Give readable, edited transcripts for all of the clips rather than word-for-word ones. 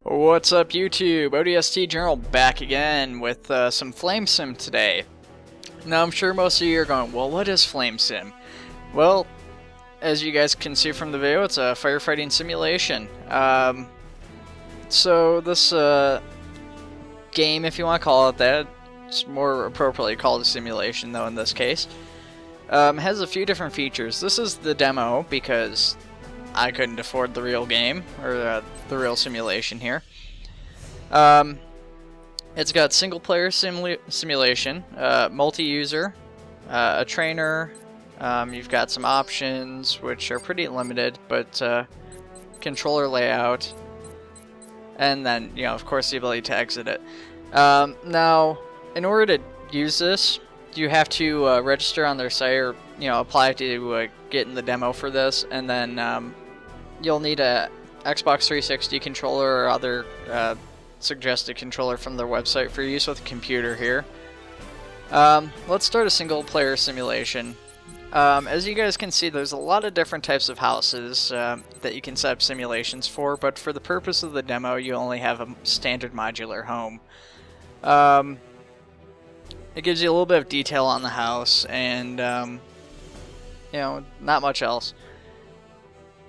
What's up YouTube? ODST Journal back again with some Flame Sim today. Now I'm sure most of you are going, well, what is Flame Sim? Well, as you guys can see from the video, it's a firefighting simulation. So this game, if you want to call it that, it's more appropriately called a simulation though in this case, has a few different features. This is the demo because I couldn't afford the real game, or the real simulation here. It's got single player simulation, multi-user, a trainer, you've got some options which are pretty limited, but controller layout, and then, you know, of course the ability to exit it. Now, in order to use this, you have to register on their site, or, you know, apply to get in the demo for this, and then you'll need a Xbox 360 controller or other suggested controller from their website for use with a computer here. Let's start a single player simulation. As you guys can see, there's a lot of different types of houses that you can set up simulations for, but for the purpose of the demo you only have a standard modular home. It gives you a little bit of detail on the house and you know, not much else.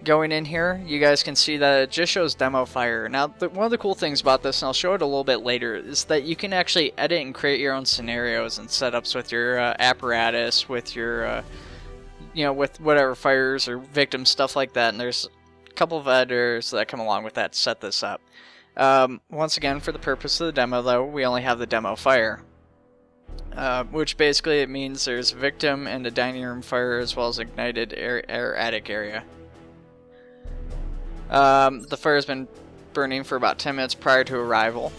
Going in here, you guys can see that it just shows demo fire. Now, one of the cool things about this, and I'll show it a little bit later, is that you can actually edit and create your own scenarios and setups with your apparatus, with your, you know, with whatever fires or victims, stuff like that. And there's a couple of editors that come along with that to set this up. Once again, for the purpose of the demo, though, we only have the demo fire. Which basically it means there's a victim and a dining room fire, as well as ignited air attic area. The fire has been burning for about 10 minutes prior to arrival.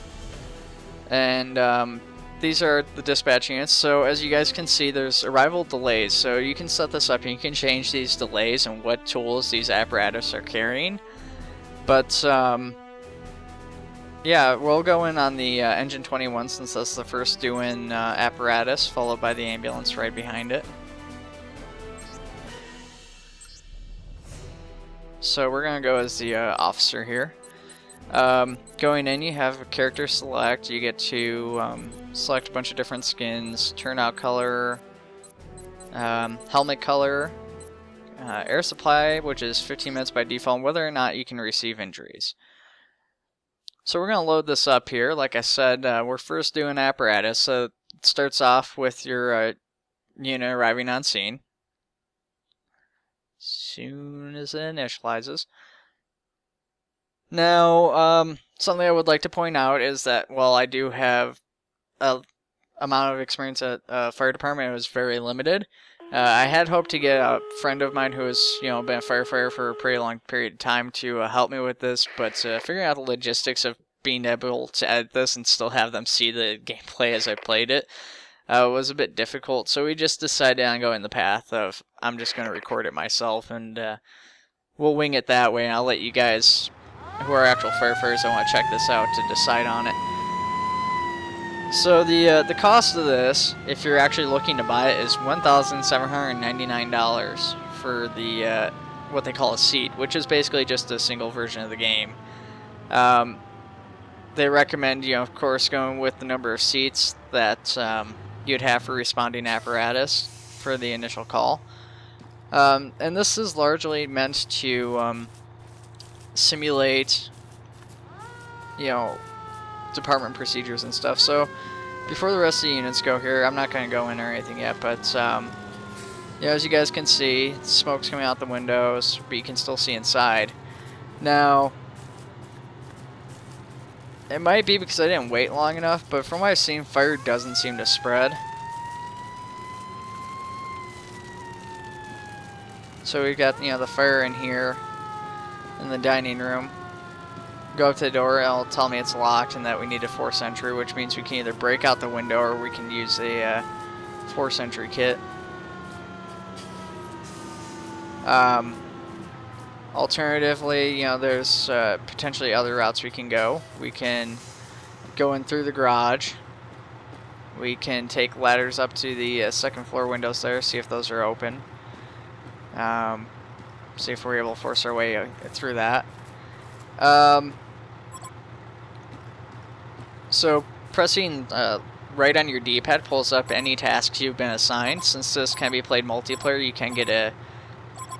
And these are the dispatch units. So as you guys can see, there's arrival delays. So you can set this up and you can change these delays and what tools these apparatus are carrying. But yeah, we'll go in on the engine 21 since that's the first due-in apparatus, followed by the ambulance right behind it. So we're going to go as the officer here. Going in, you have a character select. You get to select a bunch of different skins, turnout color, helmet color, air supply, which is 15 minutes by default, and whether or not you can receive injuries. So we're going to load this up here. Like I said, we're first doing apparatus, so it starts off with your unit arriving on scene. Soon as it initializes. Now, something I would like to point out is that while I do have a amount of experience at fire department, it was very limited. I had hoped to get a friend of mine who has, you know, been a firefighter for a pretty long period of time to help me with this, but figuring out the logistics of being able to edit this and still have them see the gameplay as I played it was a bit difficult, so we just decided on going the path of I'm just going to record it myself, and we'll wing it that way, and I'll let you guys who are actual firefighters that want to check this out to decide on it. So the cost of this, if you're actually looking to buy it, is $1,799 for the what they call a seat, which is basically just a single version of the game. They recommend, you know, of course, going with the number of seats that you'd have for responding apparatus for the initial call. And this is largely meant to simulate, you know, department procedures and stuff. So before the rest of the units go here, I'm not going to go in or anything yet, but you know, as you guys can see, smoke's coming out the windows, but you can still see inside. Now, it might be because I didn't wait long enough, but from what I've seen, fire doesn't seem to spread. So we've got, you know, the fire in here in the dining room. Go up to the door, it'll tell me it's locked and that we need a force entry, which means we can either break out the window or we can use a force entry kit. Alternatively, you know, there's potentially other routes we can go. We can go in through the garage. We can take ladders up to the second floor windows there, see if those are open. See if we're able to force our way through that. So pressing right on your D-pad pulls up any tasks you've been assigned. Since this can be played multiplayer, you can get a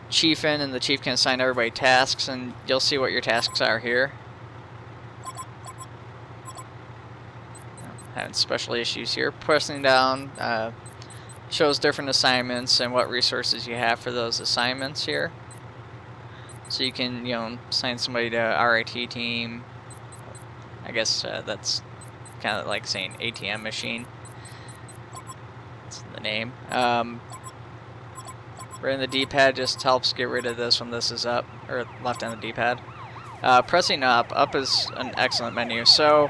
chief in, and the chief can assign everybody tasks, and you'll see what your tasks are here. Having special issues here. Pressing down shows different assignments and what resources you have for those assignments here. So you can, assign somebody to RIT team. I guess that's kind of like saying ATM machine. That's the name. Right in the D-pad just helps get rid of this when this is up, or left on the D-pad. Pressing up is an excellent menu. So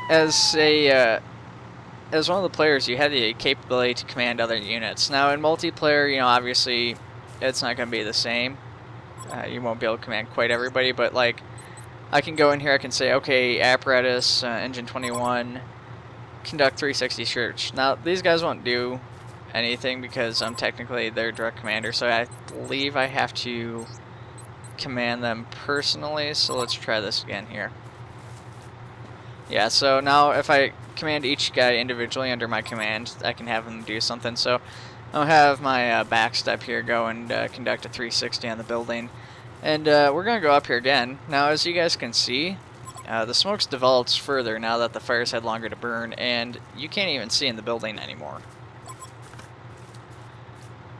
as one of the players, you have the capability to command other units. Now in multiplayer, obviously it's not going to be the same. You won't be able to command quite everybody, but like I can go in here, I can say, okay, apparatus, engine 21, conduct 360 search. Now these guys won't do anything because I'm technically their direct commander, so I believe I have to command them personally. So let's try this again here. Yeah, so now if I command each guy individually under my command, I can have them do something. So I'll have my backstep here go and conduct a 360 on the building. And we're going to go up here again. Now as you guys can see, the smoke's developed further now that the fire's had longer to burn, and you can't even see in the building anymore.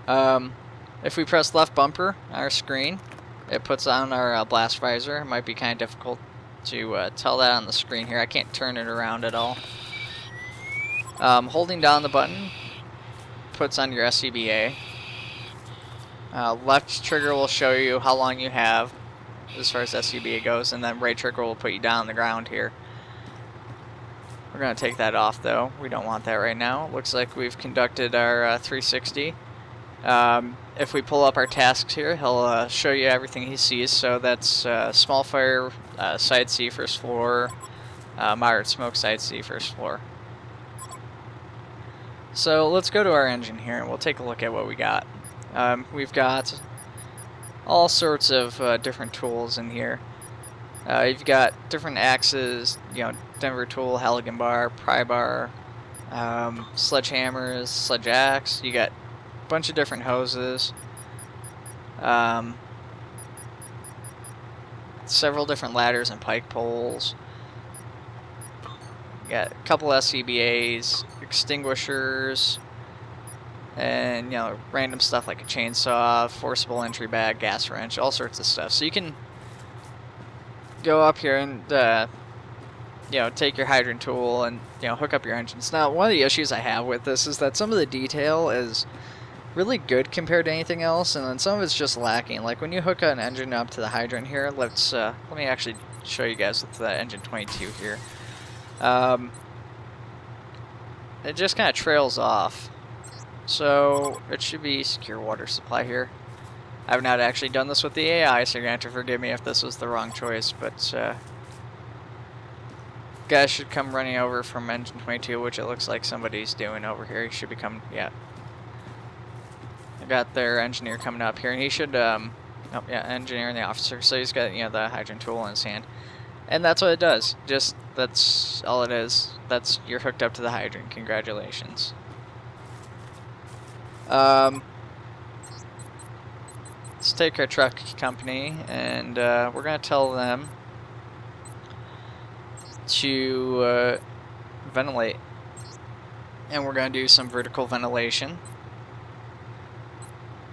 If we press left bumper on our screen, it puts on our blast visor. It might be kind of difficult to tell that on the screen here. I can't turn it around at all. Holding down the button puts on your SCBA. Left trigger will show you how long you have as far as SCBA goes, and then right trigger will put you down on the ground here. We're going to take that off though. We don't want that right now. Looks like we've conducted our 360. If we pull up our tasks here, he'll show you everything he sees. So that's small fire, side C, first floor, moderate smoke, side C, first floor. So let's go to our engine here and we'll take a look at what we got. We've got all sorts of different tools in here. You've got different axes, Denver tool, Halligan bar, pry bar, sledgehammers, sledge axe. You got a bunch of different hoses, several different ladders and pike poles. You got a couple SCBAs, extinguishers, and random stuff like a chainsaw, forcible entry bag, gas wrench, all sorts of stuff. So you can go up here and take your hydrant tool and hook up your engines. Now one of the issues I have with this is that some of the detail is really good compared to anything else, and then some of it's just lacking. Like when you hook an engine up to the hydrant here, let me actually show you guys with the engine 22 here. It just kind of trails off. So it should be secure water supply here. I've not actually done this with the AI, so you're going to have to forgive me if this was the wrong choice, but guys should come running over from engine 22, which it looks like somebody's doing over here. He should be coming, yeah. I got their engineer coming up here, and he should, oh yeah, engineer and the officer, so he's got, the hydrant tool in his hand. And that's what it does. That's all it is. You're hooked up to the hydrant. Congratulations. Let's take our truck company, and we're going to tell them to ventilate. And we're going to do some vertical ventilation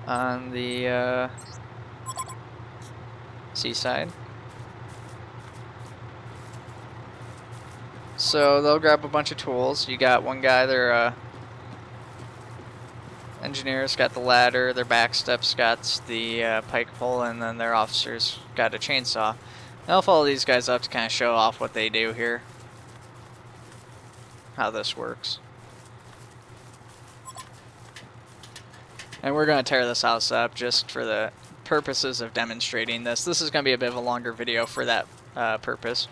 on the seaside. So they'll grab a bunch of tools. You got one guy, their engineer's got the ladder, their backstep's got the pike pole, and then their officer's got a chainsaw. And I'll follow these guys up to kind of show off what they do here, how this works. And we're going to tear this house up just for the purposes of demonstrating this. This is going to be a bit of a longer video for that purpose.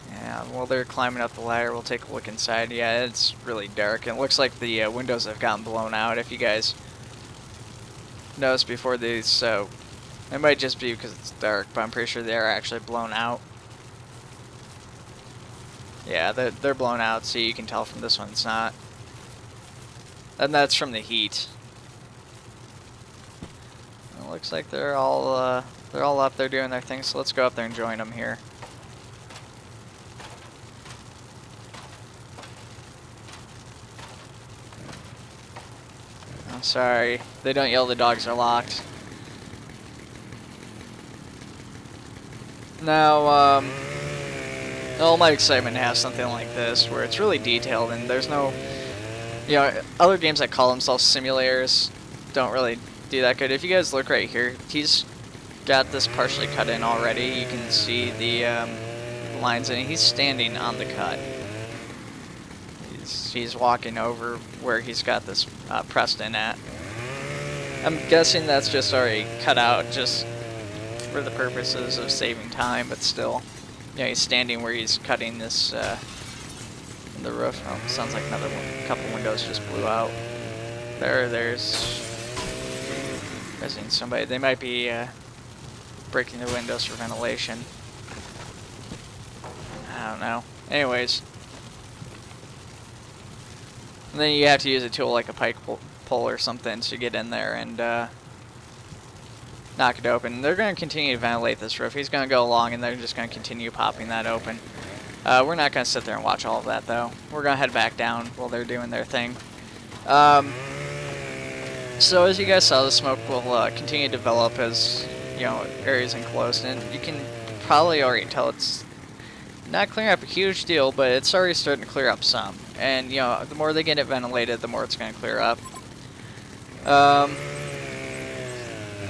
Yeah, while they're climbing up the ladder, we'll take a look inside. Yeah, it's really dark. It looks like the windows have gotten blown out. If you guys noticed before, these It might just be because it's dark, but I'm pretty sure they are actually blown out. Yeah, they're blown out, so you can tell from this one it's not. And that's from the heat. It looks like they're all up there doing their thing, so let's go up there and join them here. I'm sorry, they don't yell, the dogs are locked. Now, all my excitement to have something like this where it's really detailed and there's no, you know, other games that call themselves simulators don't really do that good. If you guys look right here, he's got this partially cut in already. You can see the lines in it. He's standing on the cut. He's walking over where he's got this pressed in at. I'm guessing that's just already cut out just for the purposes of saving time, but still, you know, he's standing where he's cutting this in the roof. Oh, sounds like another one. A couple windows just blew out. There's somebody. They might be breaking the windows for ventilation. I don't know. Anyways, and then you have to use a tool like a pike pull or something to get in there and knock it open. They're going to continue to ventilate this roof. He's going to go along and they're just going to continue popping that open. We're not going to sit there and watch all of that though. We're going to head back down while they're doing their thing. So as you guys saw, the smoke will continue to develop as, you know, areas enclosed, and you can probably already tell it's not clearing up a huge deal, but it's already starting to clear up some. And, you know, the more they get it ventilated, the more it's going to clear up.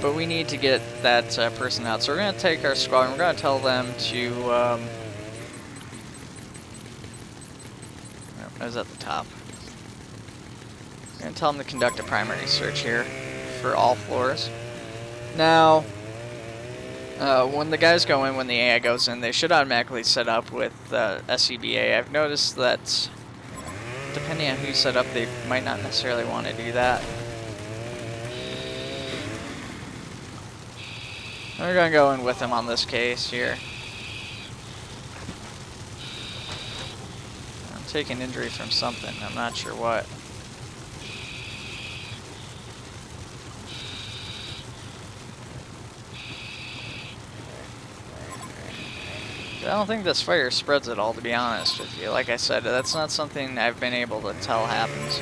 But we need to get that person out. So we're going to take our squad and we're going to tell them to... I was at the top. We're going to tell them to conduct a primary search here for all floors. Now, when the guys go in, when the AI goes in, they should automatically set up with SCBA. I've noticed that depending on who you set up, they might not necessarily want to do that. We're going to go in with them on this case here. I'm taking injury from something. I'm not sure what. I don't think this fire spreads at all, to be honest with you. Like I said, that's not something I've been able to tell happens.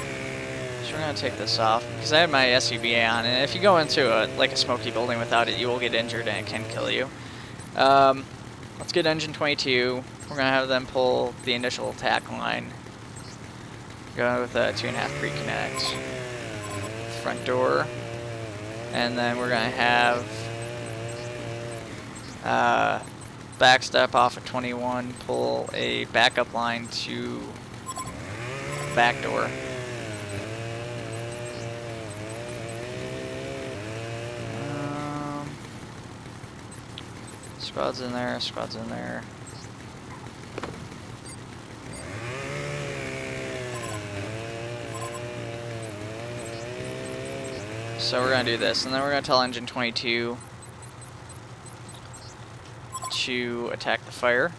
So we're going to take this off, because I had my SCBA on, and if you go into like a smoky building without it, you will get injured and it can kill you. Let's get engine 22. We're going to have them pull the initial attack line. Go with a 2.5 pre-connect. Front door. And then we're going to have backstep off of 21, pull a backup line to back door. Squad's in there, squad's in there. So we're going to do this, and then we're going to tell engine 22 to attack the fire.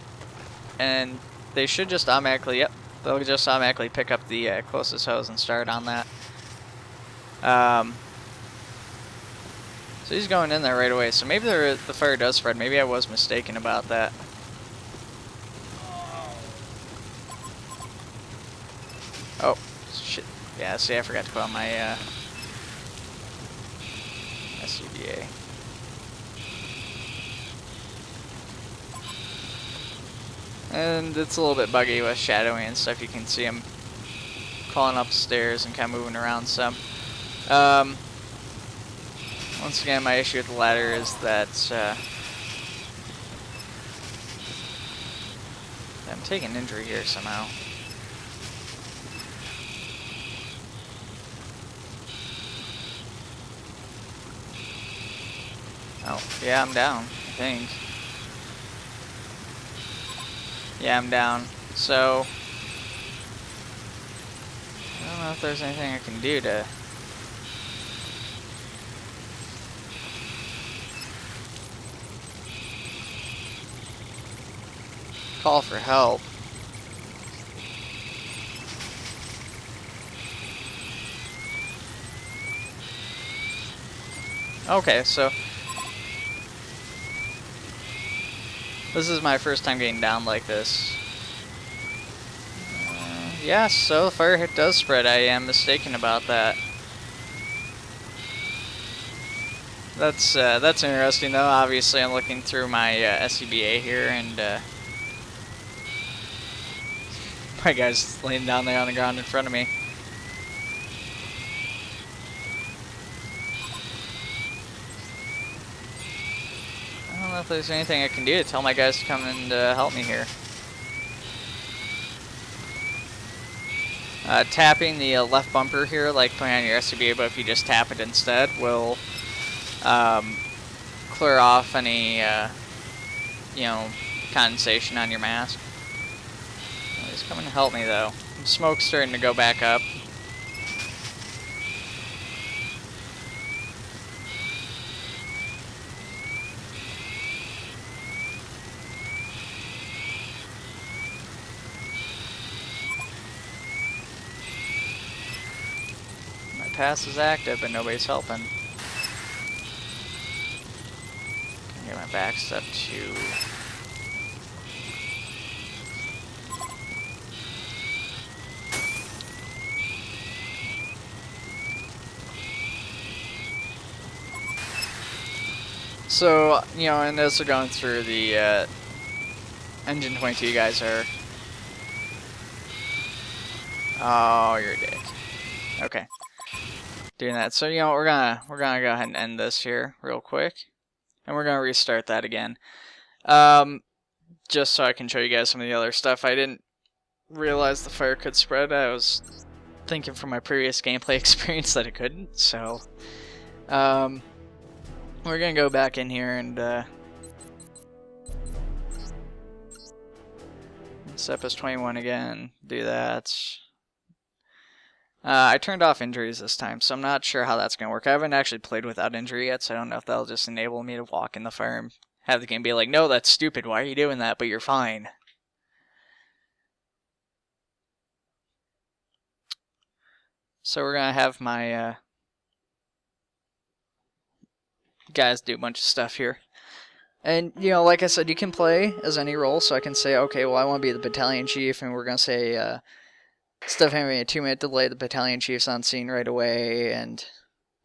And they should just automatically, yep, they'll just automatically pick up the closest hose and start on that. So he's going in there right away, so maybe the fire does spread. Maybe I was mistaken about that. Oh, shit. Yeah, see, I forgot to put on my SCBA. And it's a little bit buggy with shadowing and stuff. You can see him crawling upstairs and kind of moving around some. Once again, my issue with the ladder is that I'm taking injury here somehow. Oh, yeah, I'm down, I think. Yeah, I'm down. So, I don't know if there's anything I can do to... Call for help. Okay, so this is my first time getting down like this. Yeah, so the fire does spread. I am mistaken about that. That's interesting though. Obviously, I'm looking through my SCBA here, and my guy's laying down there on the ground in front of me. I don't know if there's anything I can do to tell my guys to come and help me here. Tapping the left bumper here, like putting on your SCBA, but if you just tap it instead, will clear off any, you know, condensation on your mask. Oh, he's coming to help me though. Smoke's starting to go back up. My pass is active, but nobody's helping. Can get my back step to. So, you know, and as we're going through the engine 22, you guys are. Oh, you're a dick. Okay. Doing that. So, you know, we're gonna go ahead and end this here real quick. And we're gonna restart that again. Just so I can show you guys some of the other stuff. I didn't realize the fire could spread. I was thinking from my previous gameplay experience that it couldn't, so we're gonna go back in here and step as 21 again, do that. I turned off injuries this time, so I'm not sure how that's gonna work. I haven't actually played without injury yet, so I don't know if that'll just enable me to walk in the fire and have the game be like, no, that's stupid, why are you doing that, but you're fine. So we're gonna have my guys do a bunch of stuff here. And, you know, like I said, you can play as any role, so I can say, okay, well, I want to be the battalion chief, and we're going to say, instead of having a 2-minute delay, the battalion chief's on scene right away, and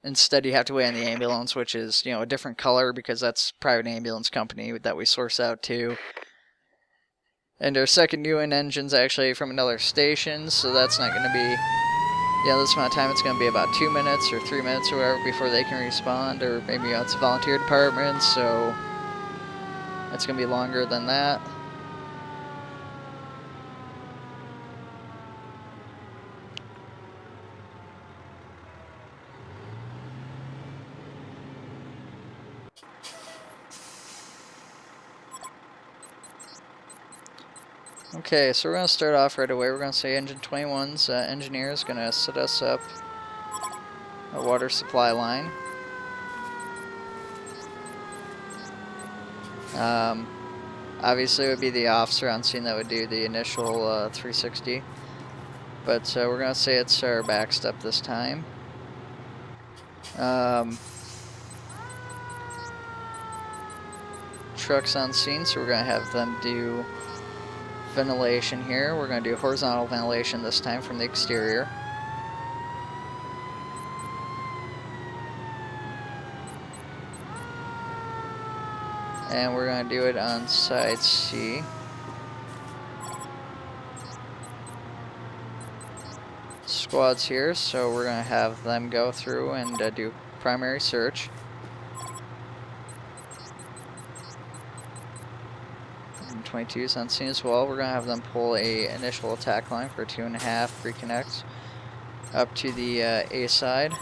instead you have to wait on the ambulance, which is, you know, a different color, because that's private ambulance company that we source out to. And our second UN engine's actually from another station, so that's not going to be... Yeah, this amount of time, it's going to be about 2 minutes or 3 minutes or whatever before they can respond, or maybe, you know, it's a volunteer department, so it's going to be longer than that. Okay, so we're going to start off right away. We're going to say Engine 21's engineer is going to set us up a water supply line. Obviously it would be the officer on scene that would do the initial 360. But we're going to say it's our backstep this time. Trucks on scene, so we're going to have them do ventilation here. We're going to do horizontal ventilation this time from the exterior. And we're going to do it on side C. Squads here, so we're going to have them go through and do primary search. And 22's on scene as well. We're going to have them pull a initial attack line for 2.5 reconnects up to the A side.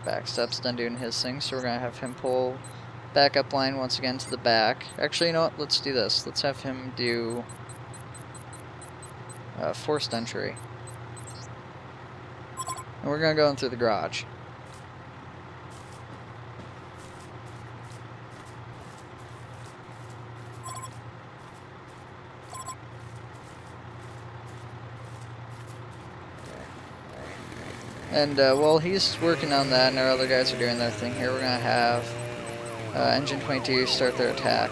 Backstep's done doing his thing, so we're going to have him pull backup line once again to the back. Actually, you know what? Let's do this. Let's have him do forced entry. And we're going to go in through the garage. And while he's working on that and our other guys are doing their thing here, we're going to have Engine 22 start their attack.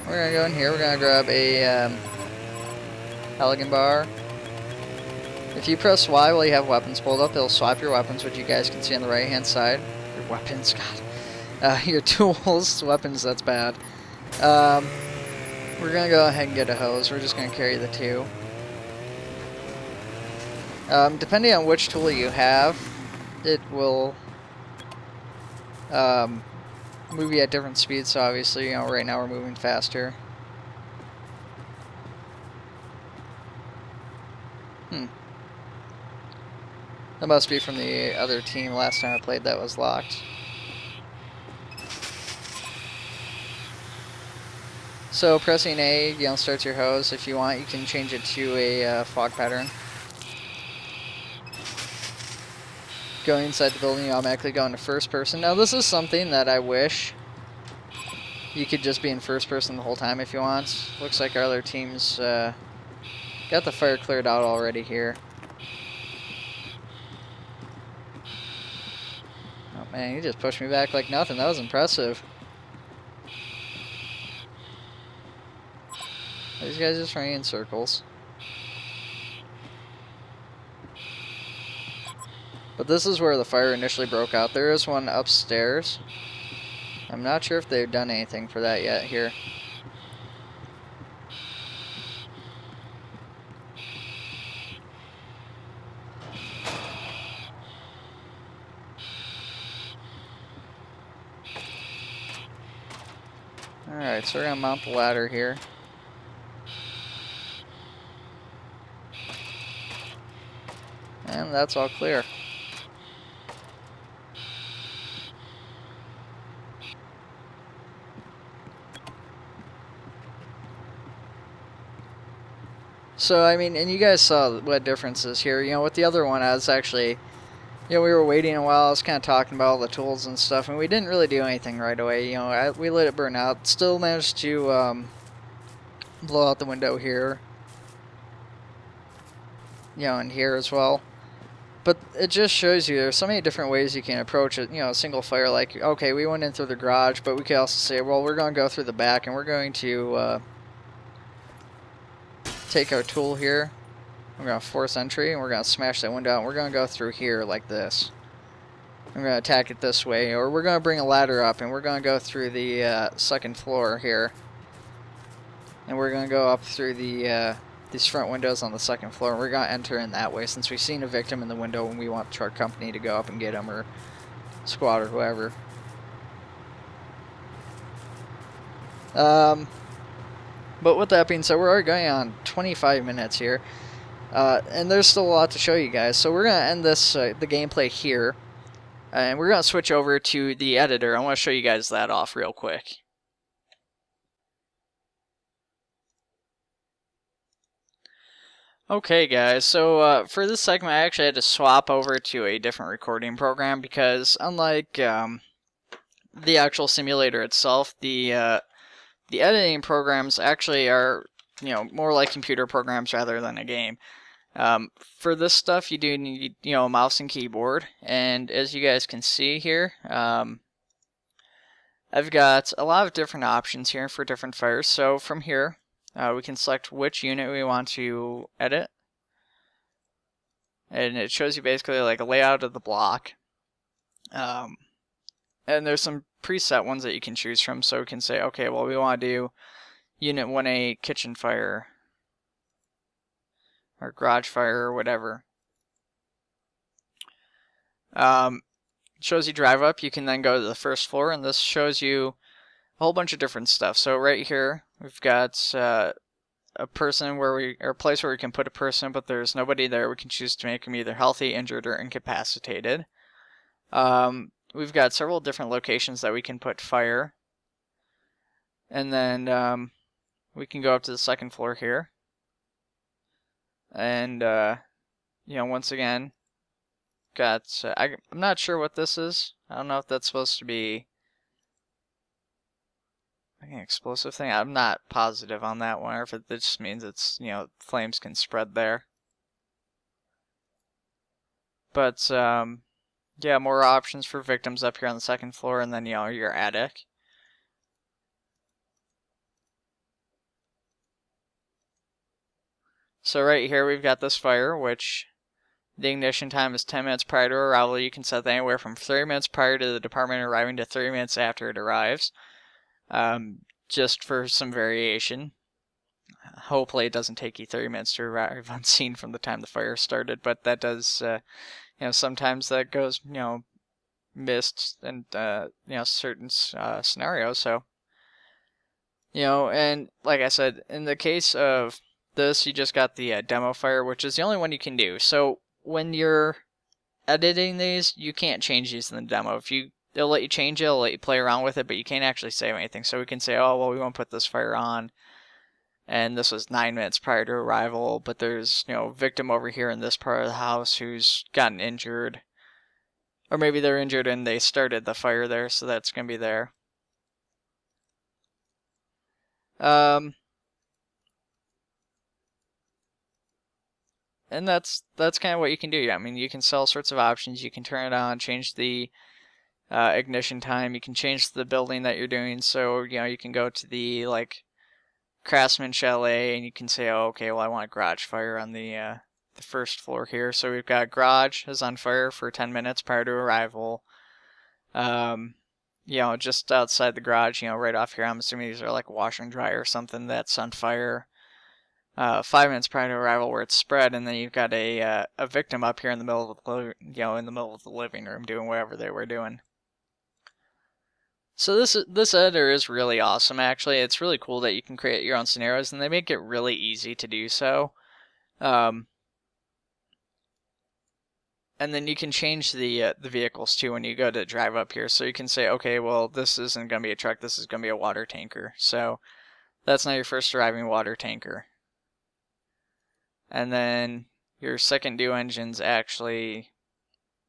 We're going to go in here, we're going to grab a Halligan bar. If you press Y while you have weapons pulled up, it'll swap your weapons, which you guys can see on the right hand side. Your weapons, God. Your tools, weapons, that's bad. We're going to go ahead and get a hose. We're just going to carry the two. Depending on which tool you have, it will move you at different speeds. So obviously, you know, right now we're moving faster. That must be from the other team. Last time I played that was locked. So pressing A, you know, starts your hose. If you want, you can change it to a fog pattern. Going inside the building, you automatically go into first person. Now this is something that I wish you could just be in first person the whole time if you want. Looks like our other team's got the fire cleared out already here. Oh man, he just pushed me back like nothing. That was impressive. These guys just running in circles. But this is where the fire initially broke out. There is one upstairs. I'm not sure if they've done anything for that yet here. Alright, so we're going to mount the ladder here. And that's all clear. So, I mean, and you guys saw what differences here. You know, with the other one, I was actually, you know, we were waiting a while. I was kind of talking about all the tools and stuff, and we didn't really do anything right away. You know, we let it burn out. Still managed to blow out the window here. You know, and here as well. But it just shows you there's so many different ways you can approach it. You know, single fire, like, okay, we went in through the garage, but we could also say, well, we're going to go through the back, and we're going to take our tool here. We're going to force entry, and we're going to smash that window out, and we're going to go through here like this. We're going to attack it this way, or we're going to bring a ladder up, and we're going to go through the second floor here. And we're going to go up through the these front windows on the second floor. We're going to enter in that way, since we've seen a victim in the window when we want truck company to go up and get him, or squad, or whoever. But with that being said, we're already going on 25 minutes here. And there's still a lot to show you guys. So we're going to end this the gameplay here. And we're going to switch over to the editor. I want to show you guys that off real quick. Okay guys, so for this segment I actually had to swap over to a different recording program because unlike the actual simulator itself, the editing programs actually are, you know, more like computer programs rather than a game. For this stuff you do need, you know, a mouse and keyboard, and as you guys can see here, I've got a lot of different options here for different fires. So from here, we can select which unit we want to edit. And it shows you basically like a layout of the block. And there's some preset ones that you can choose from. So we can say, okay, well, we want to do Unit 1A kitchen fire. Or garage fire or whatever. Shows you drive up. You can then go to the first floor. And this shows you a whole bunch of different stuff. So right here, we've got a person or a place where we can put a person, but there's nobody there. We can choose to make them either healthy, injured, or incapacitated. We've got several different locations that we can put fire. And then we can go up to the second floor here. And, you know, once again, got, I'm not sure what this is. I don't know if that's supposed to be Like an explosive thing. I'm not positive on that one, or if it just means it's, you know, flames can spread there. But yeah, more options for victims up here on the second floor, and then, you know, your attic. So right here we've got this fire, which the ignition time is 10 minutes prior to arrival. You can set that anywhere from 30 minutes prior to the department arriving to 30 minutes after it arrives, just for some variation. Hopefully it doesn't take you 30 minutes to arrive on scene from the time the fire started, but that does, you know, sometimes that goes, you know, missed in, you know, certain scenarios. So, you know, and like I said, in the case of this, you just got the demo fire, which is the only one you can do. So when you're editing these, you can't change these in the demo. If you, they'll let you change it, they'll let you play around with it, but you can't actually save anything. So we can say, oh, well, we won't put this fire on, and this was 9 minutes prior to arrival, but there's, you know, victim over here in this part of the house who's gotten injured. Or maybe they're injured and they started the fire there, so that's going to be there. And that's kind of what you can do. I mean, you can sell sorts of options. You can turn it on, change the ignition time. You can change the building that you're doing. So, you know, you can go to the, like, Craftsman Chalet, and you can say, oh, okay, well, I want a garage fire on the first floor here. So we've got garage is on fire for 10 minutes prior to arrival. You know, just outside the garage, you know, right off here, I'm assuming these are like washer and dryer or something that's on fire. 5 minutes prior to arrival where it's spread, and then you've got a victim up here in the middle of the, you know, in the middle of the living room doing whatever they were doing. So this editor is really awesome. Actually, it's really cool that you can create your own scenarios, and they make it really easy to do so. And then you can change the vehicles too when you go to drive up here. So you can say, okay, well, this isn't going to be a truck. This is going to be a water tanker. So that's not your first arriving water tanker. And then your second due engine's actually,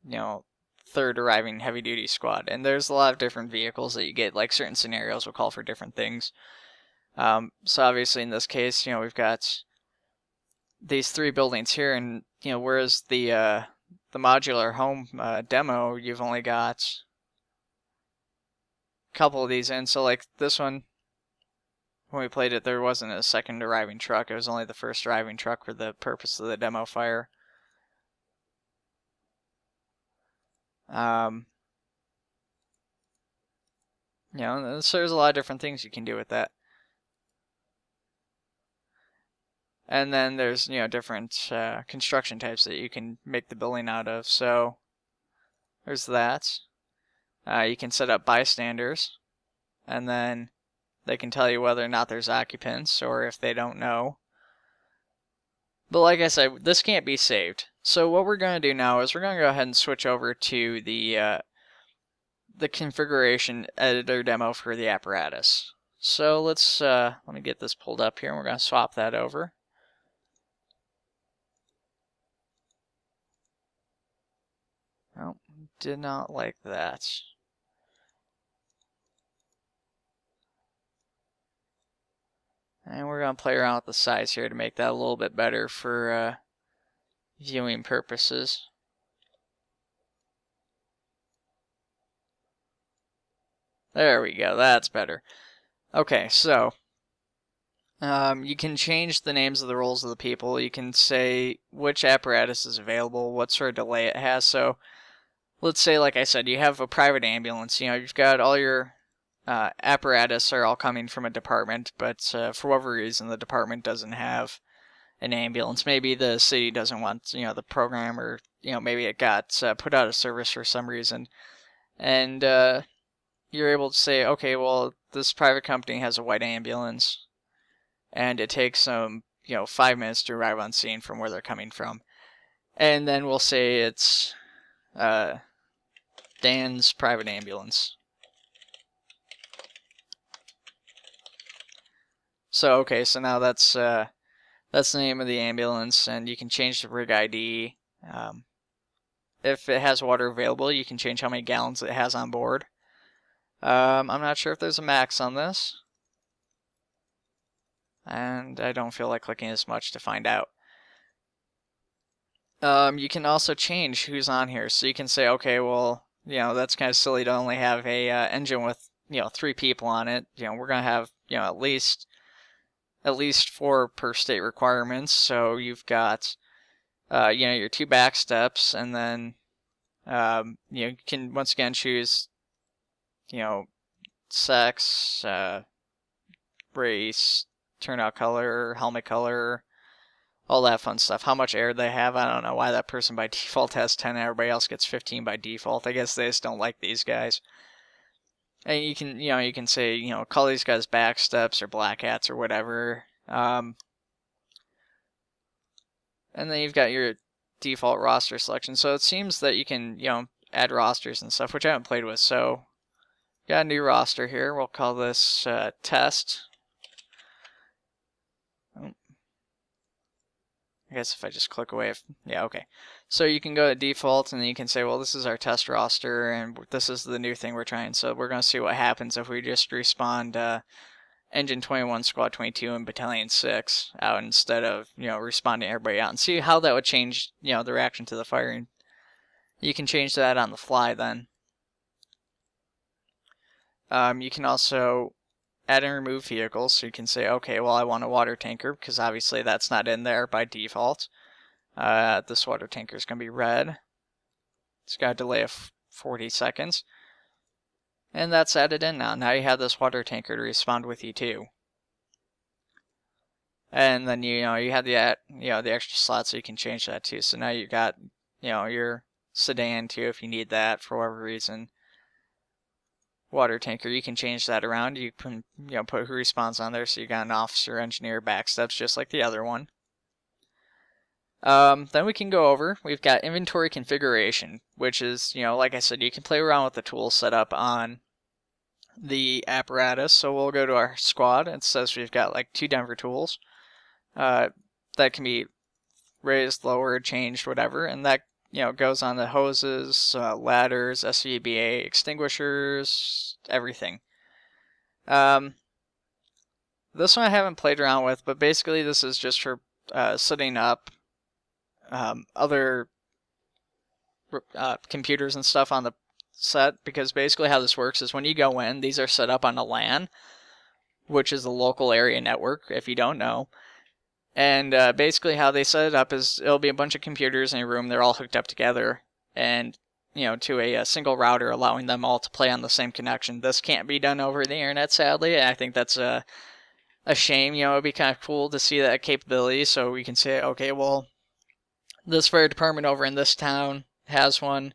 you know, third arriving heavy duty squad. And there's a lot of different vehicles that you get, like certain scenarios will call for different things. So obviously in this case, you know, we've got these 3 buildings here, and, you know, whereas the modular home demo, you've only got a couple of these in. So like this one, when we played it, there wasn't a second arriving truck. It was only the first arriving truck for the purpose of the demo fire. You know, so there's a lot of different things you can do with that. And then there's, you know, different construction types that you can make the building out of. So there's that. You can set up bystanders, and then they can tell you whether or not there's occupants or if they don't know. But like I said, this can't be saved. So what we're going to do now is we're going to go ahead and switch over to the configuration editor demo for the apparatus. So let's let me get this pulled up here, and we're going to swap that over. Oh, did not like that. And we're going to play around with the size here to make that a little bit better for viewing purposes. There we go, that's better. Okay, so you can change the names of the roles of the people. You can say which apparatus is available, what sort of delay it has. So let's say, like I said, you have a private ambulance. You know, you've got all your apparatus are all coming from a department, but for whatever reason, the department doesn't have an ambulance. Maybe the city doesn't want, you know, the program, or, you know, maybe it got put out of service for some reason. And you're able to say, okay, well, this private company has a white ambulance, and it takes them, you know, 5 minutes to arrive on scene from where they're coming from. And then we'll say it's Dan's private ambulance. So okay, so now that's the name of the ambulance, and you can change the rig ID. If it has water available, you can change how many gallons it has on board. I'm not sure if there's a max on this. and I don't feel like clicking as much to find out. You can also change who's on here, so you can say, okay, well, that's kind of silly to only have a engine with 3 people on it. We're gonna have at least 4 per state requirements. So you've got your 2 back steps, and then you can once again choose sex, race, turnout color, helmet color, all that fun stuff. How much air they have, I don't know why that person by default has 10 and everybody else gets 15 by default. I guess they just don't like these guys. And you can say, call these guys back steps or black hats or whatever. And then you've got your default roster selection. So it seems that you can, add rosters and stuff, which I haven't played with. So got a new roster here. We'll call this test. I guess if I just click away, yeah, okay. So you can go to default, and then you can say, well, this is our test roster, and this is the new thing we're trying. So we're going to see what happens if we just respawn Engine 21, Squad 22, and Battalion 6 out instead of, responding everybody out, and see how that would change, the reaction to the firing. You can change that on the fly then. You can also add and remove vehicles, so you can say, okay, well, I want a water tanker, because obviously that's not in there by default. This water tanker is going to be red. It's got a delay of 40 seconds. And that's added in now. Now you have this water tanker to respond with you too. And then you have the extra slot, so you can change that too. So now you got your sedan too if you need that for whatever reason. Water tanker, you can change that around. You can put who responds on there, so you got an officer, engineer, backsteps, just like the other one. Then we can go over, we've got inventory configuration, which is, like I said, you can play around with the tools set up on the apparatus. So we'll go to our squad. It says we've got like 2 Denver tools that can be raised, lowered, changed, whatever, and that goes on the hoses, ladders, SCBA, extinguishers, everything. This one I haven't played around with, but basically this is just for setting up other computers and stuff on the set, because basically how this works is when you go in, these are set up on a LAN, which is a local area network, if you don't know. And basically how they set it up is it'll be a bunch of computers in a room, they're all hooked up together, and to a single router, allowing them all to play on the same connection. This can't be done over the internet, sadly, and I think that's a shame. It'd be kind of cool to see that capability, so we can say, okay, well, this fire department over in this town has one,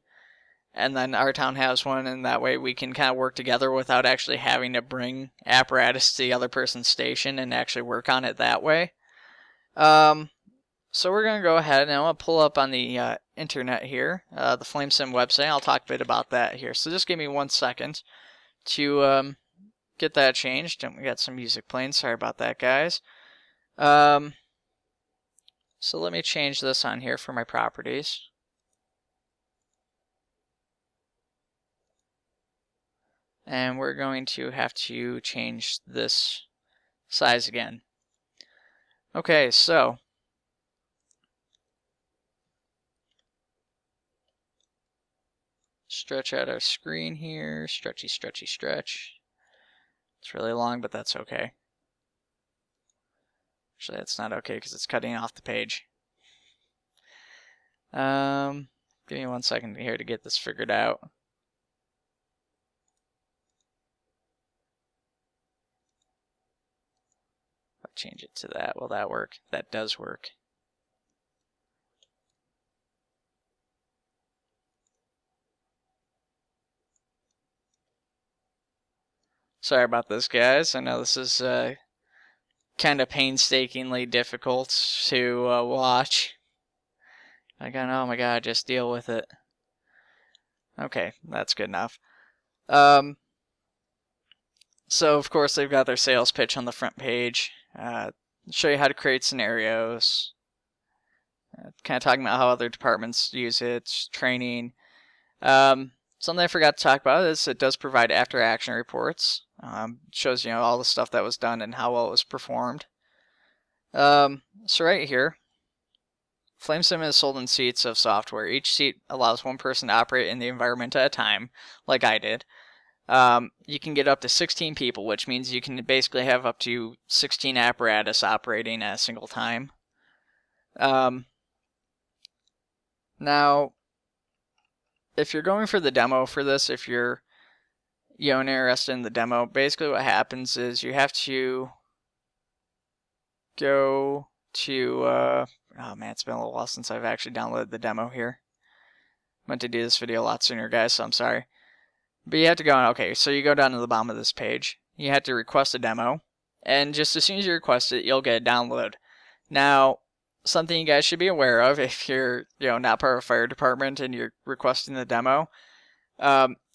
and then our town has one, and that way we can kind of work together without actually having to bring apparatus to the other person's station and actually work on it that way. So we're going to go ahead and I'm going to pull up on the internet here, the FlameSim website. I'll talk a bit about that here. So just give me 1 second to get that changed. And we got some music playing. Sorry about that, guys. So let me change this on here for my properties. And we're going to have to change this size again. Okay, so stretch out our screen here. Stretchy, stretchy, stretch. It's really long, but that's okay. Actually, that's not okay because it's cutting off the page. Give me 1 second here to get this figured out. If I change it to that, will that work? That does work. Sorry about this, guys. I know this is kind of painstakingly difficult to watch. I go, oh my god, just deal with it. Okay, that's good enough. So, of course, they've got their sales pitch on the front page. Show you how to create scenarios. Kind of talking about how other departments use it, training. Something I forgot to talk about is it does provide after-action reports. Shows all the stuff that was done and how well it was performed. So right here, FlameSim is sold in seats of software. Each seat allows one person to operate in the environment at a time, like I did. You can get up to 16 people, which means you can basically have up to 16 apparatus operating at a single time. Now, if you're going for the demo for this, if you're interested in the demo, basically what happens is you have to go to, oh man, it's been a little while since I've actually downloaded the demo here. I meant to do this video a lot sooner, guys, so I'm sorry. But you have to go on, okay, so you go down to the bottom of this page. You have to request a demo, and just as soon as you request it, you'll get a download. Now, something you guys should be aware of if you're, not part of a fire department and you're requesting the demo,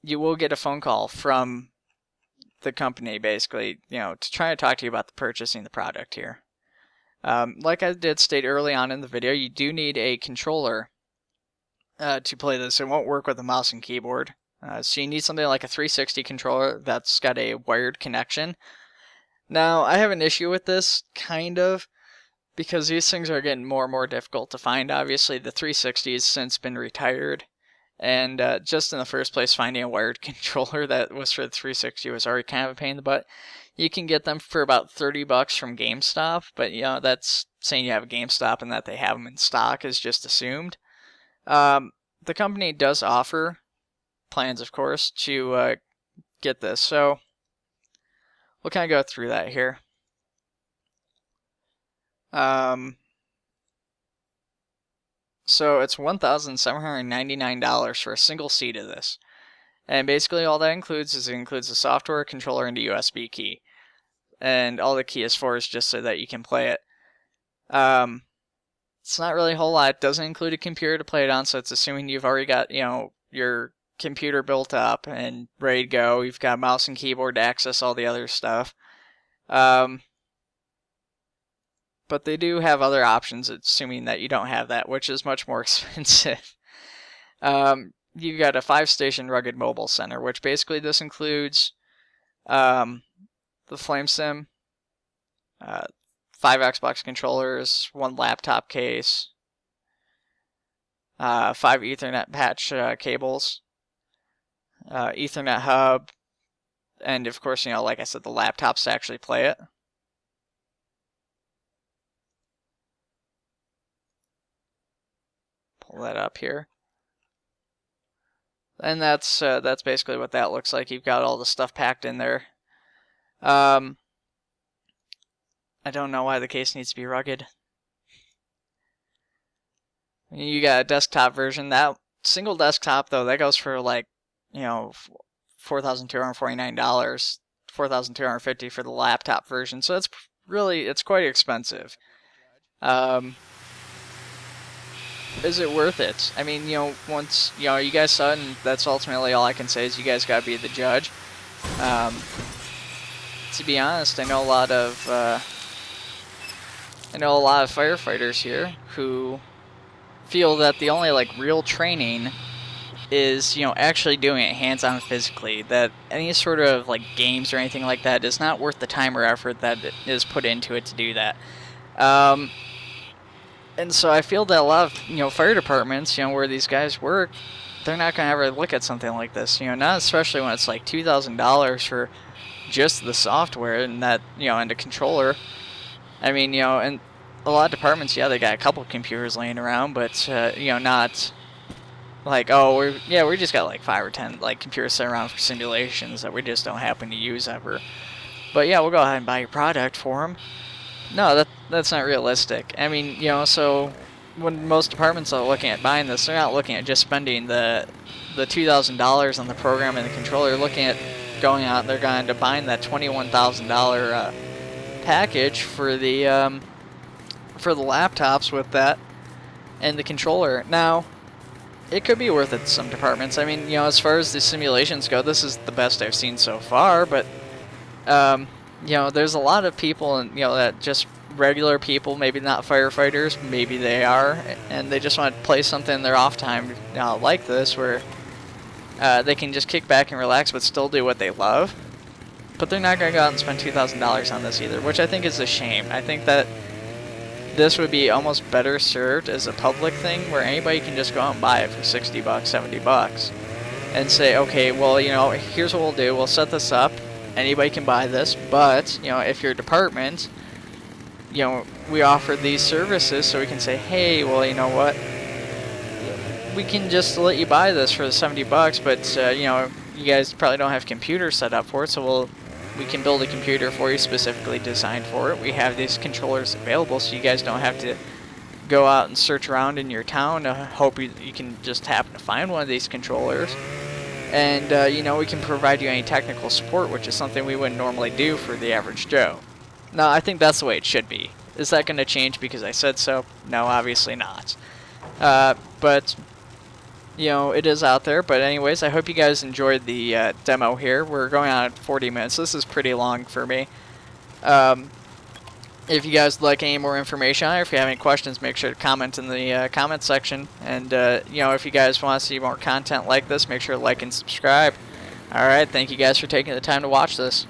you will get a phone call from the company, basically, to try to talk to you about the purchasing the product here. Like I did state early on in the video, you do need a controller to play this. It won't work with a mouse and keyboard. So you need something like a 360 controller that's got a wired connection. Now, I have an issue with this, kind of, because these things are getting more and more difficult to find. Obviously, the 360 has since been retired, and just in the first place, finding a wired controller that was for the 360 was already kind of a pain in the butt. You can get them for about $30 from GameStop, but that's saying you have a GameStop and that they have them in stock is just assumed. The company does offer plans, of course, to get this, so we'll kind of go through that here. So it's $1,799 for a single seat of this. And basically all that includes is it includes the software, controller, and a USB key. And all the key is for is just so that you can play it. It's not really a whole lot. It doesn't include a computer to play it on, so it's assuming you've already got, your computer built up and ready to go. You've got a mouse and keyboard to access all the other stuff. But they do have other options, assuming that you don't have that, which is much more expensive. You've got a 5-station rugged mobile center, which basically this includes the FlameSim, 5 Xbox controllers, 1 laptop case, 5 Ethernet patch cables, Ethernet hub, and of course, like I said, the laptops to actually play it. Pull that up here. And that's basically what that looks like. You've got all the stuff packed in there. I don't know why the case needs to be rugged. You got a desktop version. That single desktop, though, that goes for like, $4,249, $4,250 for the laptop version. So it's quite expensive. Is it worth it? I mean, once, you guys saw it, and that's ultimately all I can say is you guys gotta be the judge. To be honest, I know a lot of firefighters here who feel that the only, real training is, actually doing it hands-on physically. That any sort of, games or anything like that is not worth the time or effort that is put into it to do that. And so I feel that a lot of, fire departments, where these guys work, they're not going to ever look at something like this, not especially when it's like $2,000 for just the software and that, and a controller. I mean, and a lot of departments, yeah, they got a couple computers laying around, but, not like, oh, we just got like 5 or 10 computers sitting around for simulations that we just don't happen to use ever. But yeah, we'll go ahead and buy your product for them. No, that's not realistic. I mean, so when most departments are looking at buying this, they're not looking at just spending the $2,000 on the program and the controller. They're looking at going out, they're going to buying that $21,000 package for the laptops with that and the controller. Now, it could be worth it to some departments. I mean, as far as the simulations go, this is the best I've seen so far, but there's a lot of people, and that just regular people, maybe not firefighters, maybe they are, and they just want to play something in their off time like this, where they can just kick back and relax, but still do what they love. But they're not going to go out and spend $2,000 on this either, which I think is a shame. I think that this would be almost better served as a public thing where anybody can just go out and buy it for 60 bucks, 70 bucks and say, okay, well, you know, here's what we'll do. We'll set this up. Anybody can buy this, but, you know, if your department, you know, we offer these services, so we can say, hey, well, you know what, we can just let you buy this for the 70 bucks, but, you know, you guys probably don't have computers set up for it, so we can build a computer for you specifically designed for it. We have these controllers available, so you guys don't have to go out and search around in your town to hope you can just happen to find one of these controllers. And, you know, we can provide you any technical support, which is something we wouldn't normally do for the average Joe. Now, I think that's the way it should be. Is that going to change because I said so? No, obviously not. But, you know, it is out there. But anyways, I hope you guys enjoyed the demo here. We're going on at 40 minutes. This is pretty long for me. If you guys would like any more information on it, if you have any questions, make sure to comment in the comment section. And, you know, if you guys want to see more content like this, make sure to like and subscribe. Alright, thank you guys for taking the time to watch this.